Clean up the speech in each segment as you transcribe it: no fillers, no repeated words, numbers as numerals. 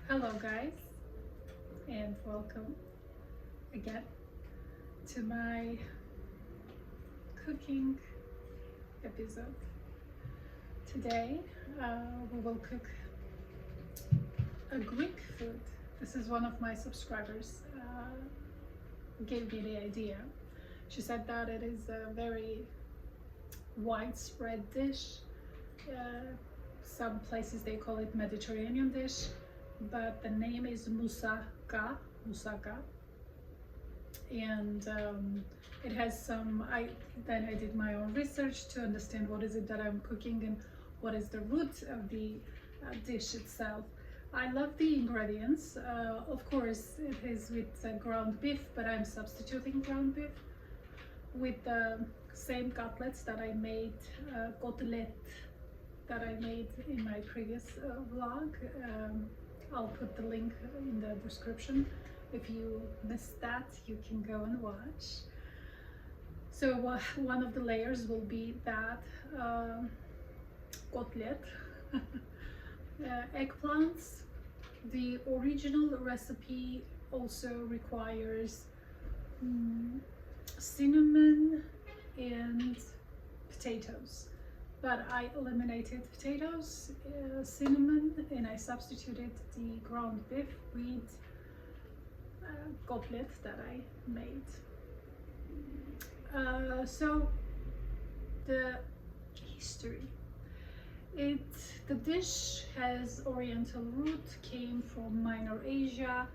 Hello guys, and welcome again to my cooking episode. Today we will cook a Greek food. This is one of my subscribers gave me the idea. She said that it is a very widespread dish. Some places they call it Mediterranean dish, but the name is Moussaka, and it has some. Then I did my own research to understand what is it that I'm cooking and what is the root of the dish itself. I love the ingredients. Of course, it is with ground beef, but I'm substituting ground beef with the same cutlets that I made, côtelette that I made in my previous vlog. I'll put the link in the description. If you missed that, you can go and watch. So one of the layers will be that côtelette. Eggplants. The original recipe also requires cinnamon and potatoes, but I eliminated potatoes, cinnamon, and I substituted the ground beef with côtelette that I made. So the history. The dish has Oriental root, came from Minor Asia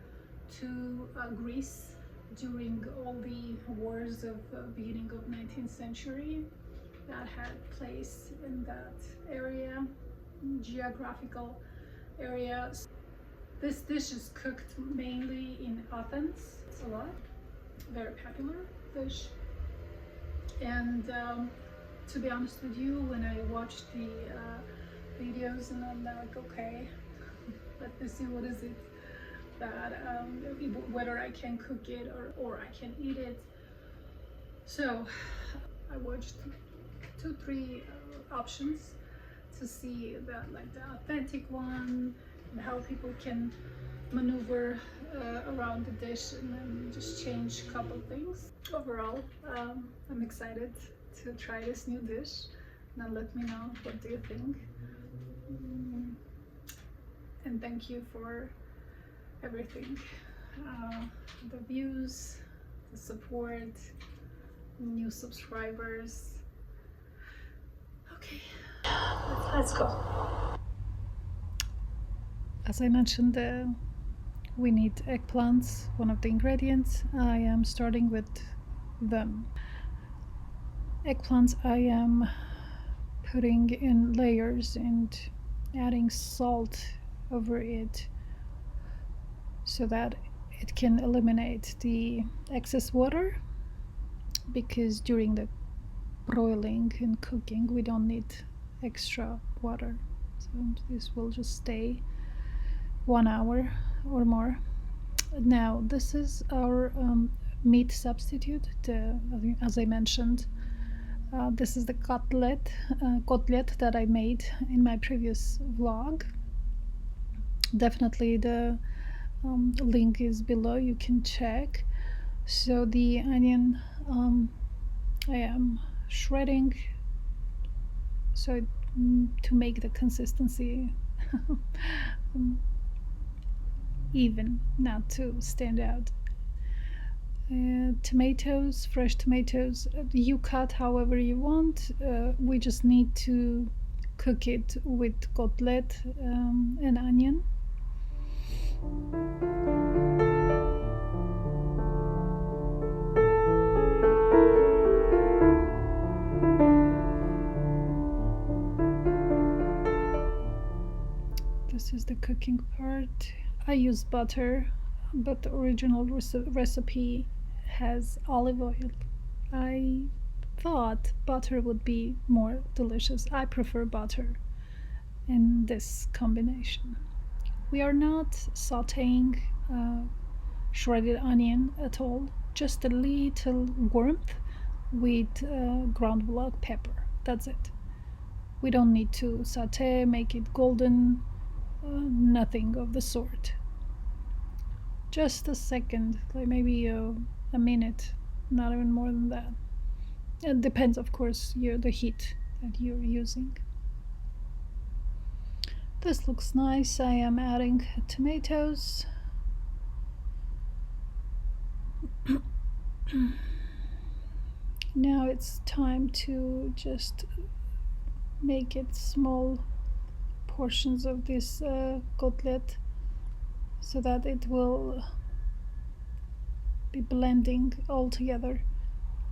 to Greece during all the wars of beginning of 19th century that had place in that area, geographical area. This dish is cooked mainly in Athens. It's a lot, very popular dish. And to be honest with you, when I watched the videos, and I'm like, okay, let me see what is it that whether I can cook it or I can eat it. So I watched 2-3 options to see that, like the authentic one, and how people can maneuver around the dish and then just change a couple things. Overall, I'm excited to try this new dish. Now let me know, what do you think? And thank you for everything, the views, the support, new subscribers. Okay, let's go. As I mentioned, we need eggplants, one of the ingredients. I am starting with them. Eggplants I am putting in layers and adding salt over it so that it can eliminate the excess water, because during the broiling and cooking we don't need extra water. So this will just stay 1 hour or more. Now this is our meat substitute. As I mentioned, this is the côtelette that I made in my previous vlog. Definitely the link is below, you can check. So the onion I am shredding so to make the consistency even, not to stand out. Tomatoes, fresh tomatoes, you cut however you want. We just need to cook it with côtelette and onion. This is the cooking part. I use butter, but the original recipe has olive oil. I thought butter would be more delicious. I prefer butter in this combination. We are not sauteing shredded onion at all, just a little warmth with ground black pepper. That's it. We don't need to saute, make it golden, nothing of the sort. just a second, like maybe a minute, not even more than that. It depends, of course, the heat that you're using. This looks nice. I am adding tomatoes. Now it's time to just make it small portions of this cutlet so that it will be blending all together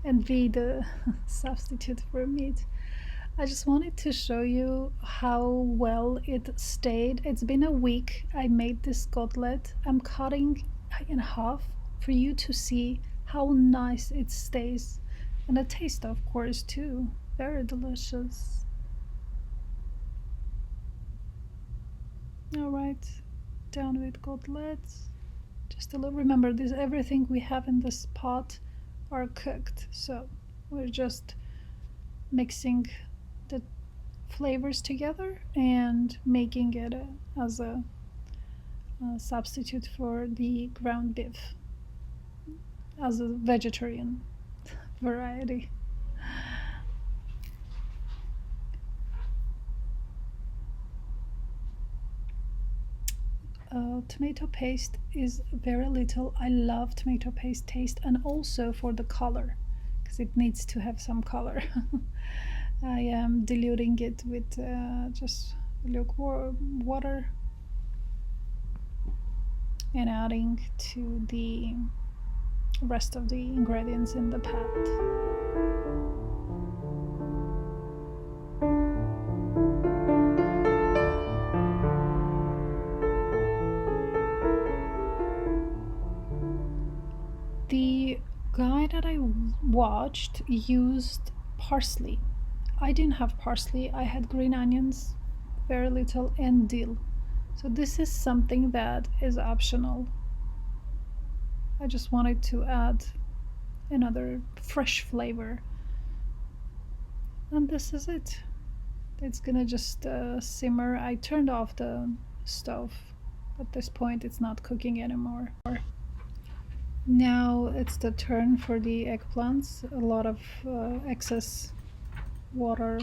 and be the substitute for meat. I just wanted to show you how well it stayed. It's been a week I made this cutlet. I'm cutting in half for you to see how nice it stays. And the taste, of course, too. Very delicious. Alright, down with cutlets. Just a little, remember this, everything we have in this pot are cooked, so we're just mixing the flavors together and making it as a substitute for the ground beef as a vegetarian variety. Tomato paste is very little. I love tomato paste taste, and also for the color, because it needs to have some color. I am diluting it with just lukewarm water and adding to the rest of the ingredients in the pot. The guy that I watched used parsley. I didn't have parsley, I had green onions, very little, and dill. So this is something that is optional. I just wanted to add another fresh flavor. And this is it. It's gonna just simmer. I turned off the stove. At this point, it's not cooking anymore. Now it's the turn for the eggplants. A lot of excess water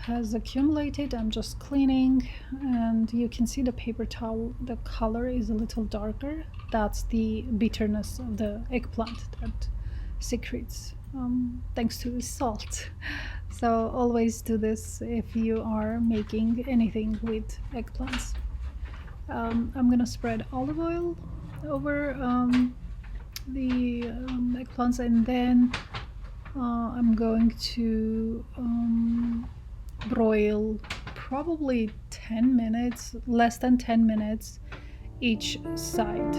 has accumulated. I'm just cleaning, and you can see the paper towel, the color is a little darker. That's the bitterness of the eggplant that secretes thanks to the salt. So always do this if you are making anything with eggplants. I'm gonna spread olive oil over the eggplants, and then I'm going to broil probably 10 minutes, less than 10 minutes each side.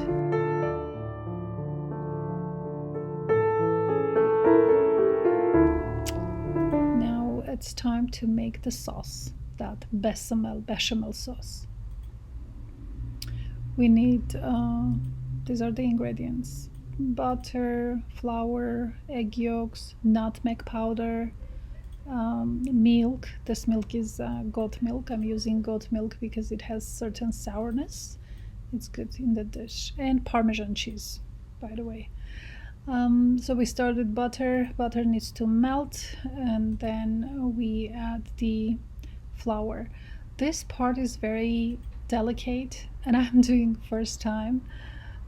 Now it's time to make the sauce, that bechamel sauce. We need, these are the ingredients: butter, flour, egg yolks, nutmeg powder, milk. This milk is goat milk. I'm using goat milk because it has certain sourness. It's good in the dish. And Parmesan cheese, by the way. So we started butter. Butter needs to melt, and then we add the flour. This part is very delicate, and I'm doing first time.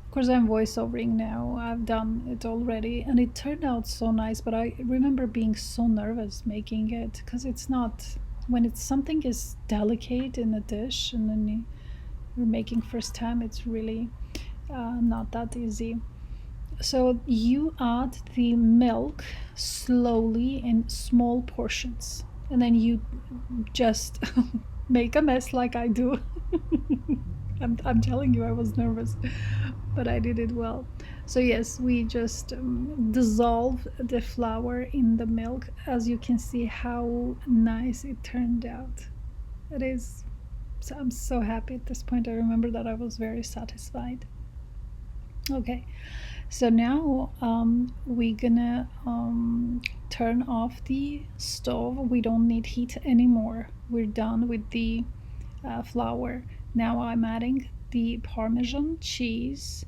Of course, I'm voiceovering now. I've done it already, and it turned out so nice. But I remember being so nervous making it, because it's not, when it's something is delicate in a dish and then you're making first time, it's really not that easy. So you add the milk slowly in small portions, and then you just make a mess like I do. I'm telling you, I was nervous, but I did it well. So yes, we just dissolve the flour in the milk. As you can see how nice it turned out. It is, so I'm so happy at this point. I remember that I was very satisfied. Okay, so now we're gonna turn off the stove. We don't need heat anymore. We're done with the flour. Now I'm adding the Parmesan cheese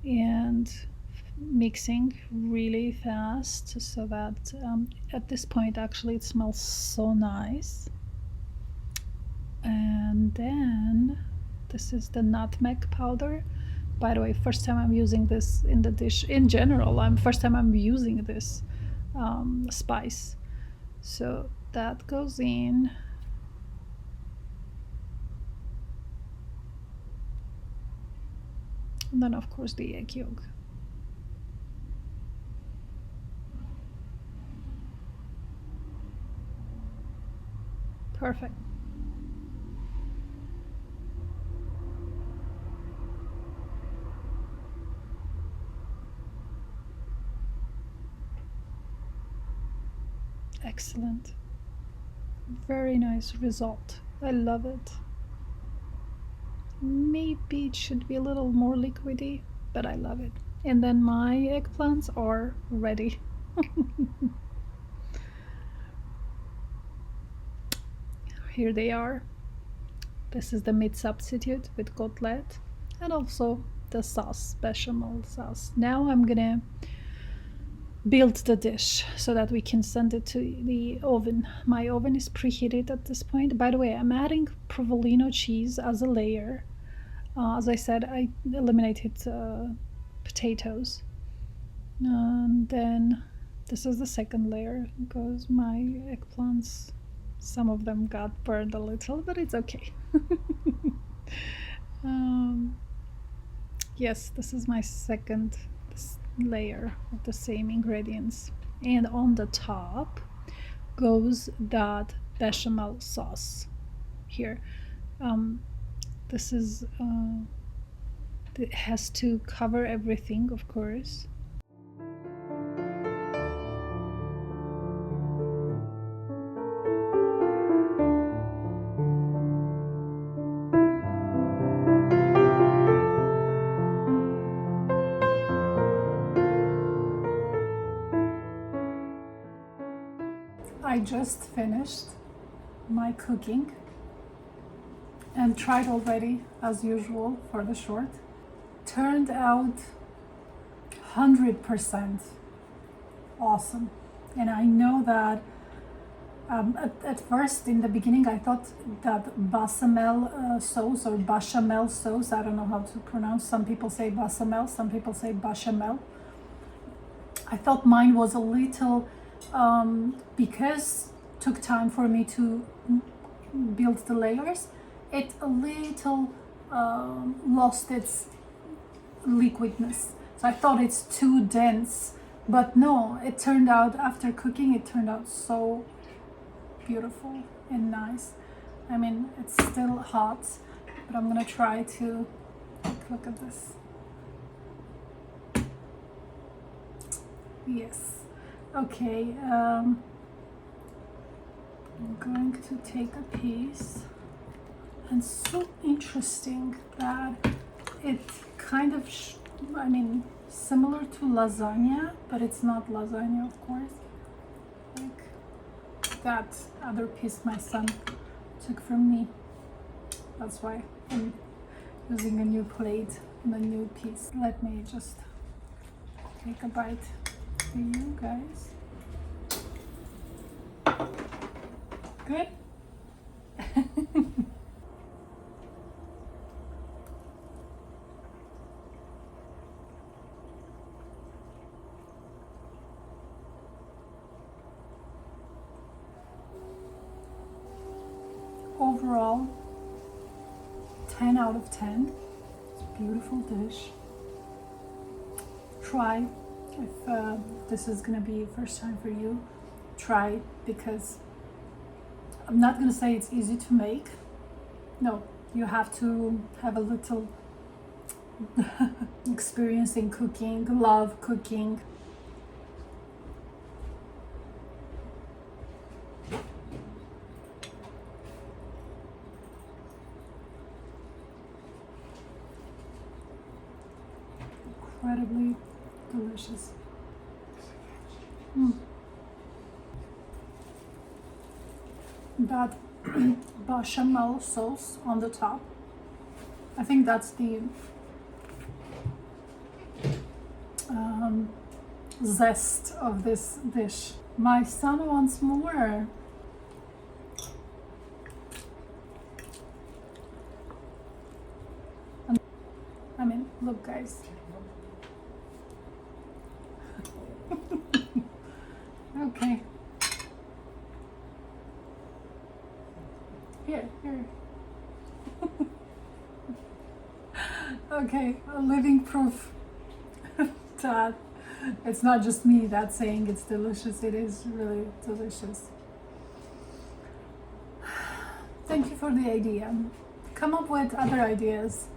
and mixing really fast so that at this point actually it smells so nice. And then this is the nutmeg powder. By the way, first time I'm using this in the dish in general. First time I'm using this spice. So that goes in. And then of course the egg yolk. Perfect. Excellent. Very nice result. I love it. Maybe it should be a little more liquidy, but I love it. And then my eggplants are ready. Here they are. This is the meat substitute with cutlet and also the sauce, bechamel sauce. Now I'm gonna build the dish so that we can send it to the oven. My oven is preheated at this point. By the way, I'm adding provolone cheese as a layer. As I said, I eliminated potatoes. And then this is the second layer because my eggplants, some of them got burned a little, but it's okay. Yes, this is my second layer of the same ingredients, and on the top goes that bechamel sauce here. This is it has to cover everything, of course. I just finished my cooking and tried already, as usual, for the short. Turned out 100% awesome. And I know that at first, in the beginning, I thought that bechamel sauce or bechamel sauce, I don't know how to pronounce, some people say bechamel, some people say bechamel. I thought mine was a little, because it took time for me to build the layers, it a little lost its liquidness. So I thought it's too dense, but no, it turned out, after cooking, it turned out so beautiful and nice. I mean, it's still hot, but I'm gonna try to look at this. Yes. Okay, I'm going to take a piece, and so interesting that it kind of, I mean, similar to lasagna, but it's not lasagna, of course. Like that other piece my son took from me. That's why I'm using a new plate and a new piece. Let me just take a bite for you guys. Good? Overall, 10 out of 10. It's a beautiful dish. Try, if this is gonna be first time for you, try, because I'm not gonna say it's easy to make. No, you have to have a little experience in cooking, love cooking. Incredibly delicious. That bechamel sauce on the top I think that's the zest of this dish. My son wants more. I mean, look, guys. Okay. Here. Okay, a living proof that it's not just me that's saying it's delicious. It is really delicious. Thank you for the idea. Come up with other ideas.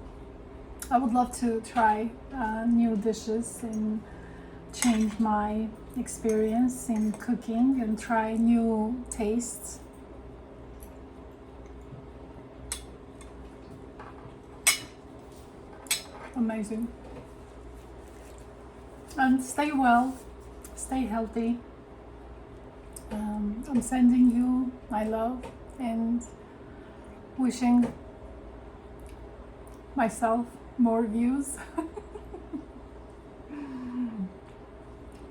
I would love to try new dishes and change my experience in cooking and try new tastes. Amazing. And stay well, stay healthy. I'm sending you my love and wishing myself more views.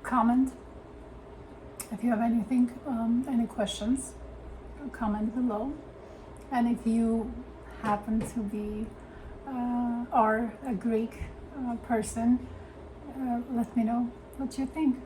Comment if you have anything, any questions, comment below. And if you happen to be or a Greek person, let me know what you think.